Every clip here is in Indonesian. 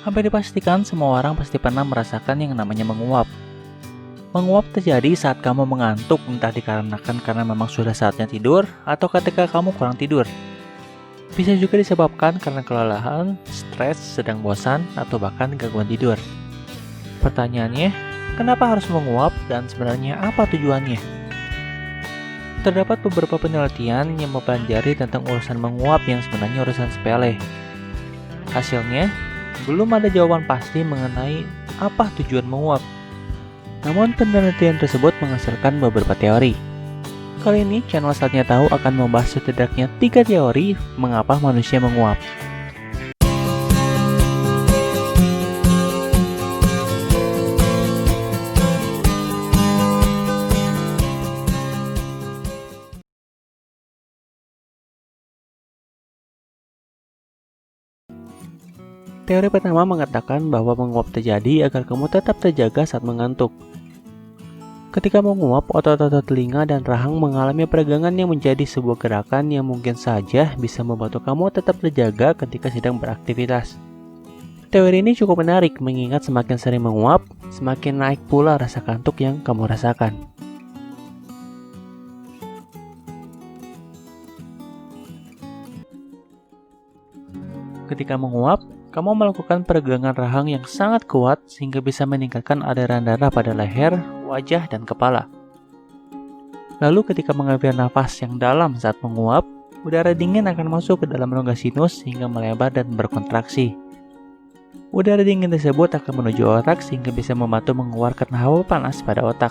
Hampir dipastikan semua orang pasti pernah merasakan yang namanya menguap. Menguap terjadi saat kamu mengantuk, entah dikarenakan karena memang sudah saatnya tidur atau ketika kamu kurang tidur. Bisa juga disebabkan karena kelelahan, stres, sedang bosan, atau bahkan gangguan tidur. Pertanyaannya, kenapa harus menguap dan sebenarnya apa tujuannya? Terdapat beberapa penelitian yang mempelajari tentang urusan menguap yang sebenarnya urusan sepele. Hasilnya, belum ada jawaban pasti mengenai apa tujuan menguap. Namun penelitian tersebut menghasilkan beberapa teori. Kali ini channel Saatnya Tahu akan membahas setidaknya 3 teori mengapa manusia menguap. Teori pertama mengatakan bahwa menguap terjadi agar kamu tetap terjaga saat mengantuk. Ketika menguap, otot-otot telinga dan rahang mengalami peregangan yang menjadi sebuah gerakan yang mungkin saja bisa membantu kamu tetap terjaga ketika sedang beraktivitas. Teori ini cukup menarik mengingat semakin sering menguap, semakin naik pula rasa kantuk yang kamu rasakan. Ketika menguap, kamu melakukan peregangan rahang yang sangat kuat sehingga bisa meningkatkan aliran darah pada leher, wajah, dan kepala. Lalu ketika mengambil nafas yang dalam saat menguap, udara dingin akan masuk ke dalam rongga sinus sehingga melebar dan berkontraksi. Udara dingin tersebut akan menuju otak sehingga bisa membantu mengeluarkan hawa panas pada otak.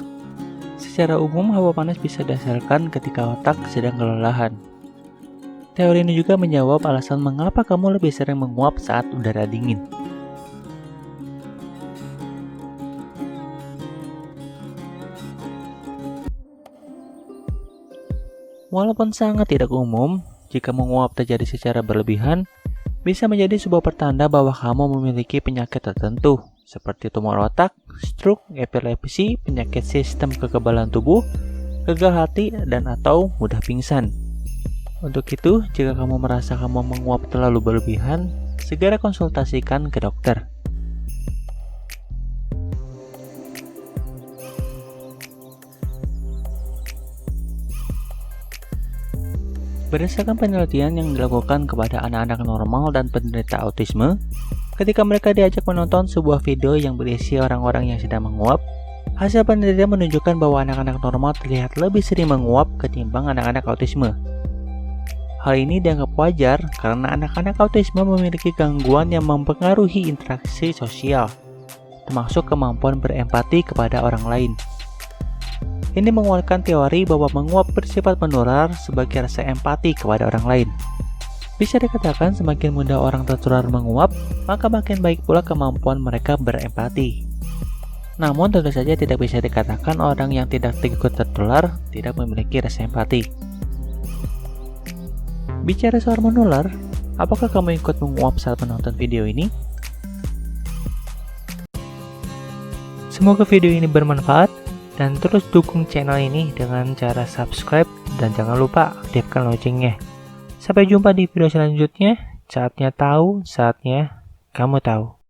Secara umum, hawa panas bisa dihasilkan ketika otak sedang kelelahan. Teori ini juga menjawab alasan mengapa kamu lebih sering menguap saat udara dingin. Walaupun sangat tidak umum, jika menguap terjadi secara berlebihan, bisa menjadi sebuah pertanda bahwa kamu memiliki penyakit tertentu, seperti tumor otak, stroke, epilepsi, penyakit sistem kekebalan tubuh, gagal hati, dan atau mudah pingsan. Untuk itu, jika kamu merasa kamu menguap terlalu berlebihan, segera konsultasikan ke dokter. Berdasarkan penelitian yang dilakukan kepada anak-anak normal dan penderita autisme, ketika mereka diajak menonton sebuah video yang berisi orang-orang yang sedang menguap, hasil penelitian menunjukkan bahwa anak-anak normal terlihat lebih sering menguap ketimbang anak-anak autisme. Hal ini dianggap wajar karena anak-anak autisme memiliki gangguan yang mempengaruhi interaksi sosial, termasuk kemampuan berempati kepada orang lain. Ini menguatkan teori bahwa menguap bersifat menular sebagai rasa empati kepada orang lain. Bisa dikatakan semakin mudah orang tertular menguap, maka makin baik pula kemampuan mereka berempati. Namun tentu saja tidak bisa dikatakan orang yang tidak ikut tertular tidak memiliki rasa empati. Bicara soal menular, apakah kamu ikut menguap saat menonton video ini? Semoga video ini bermanfaat dan terus dukung channel ini dengan cara subscribe dan jangan lupa aktifkan loncengnya. Sampai jumpa di video selanjutnya. Saatnya tahu, saatnya kamu tahu.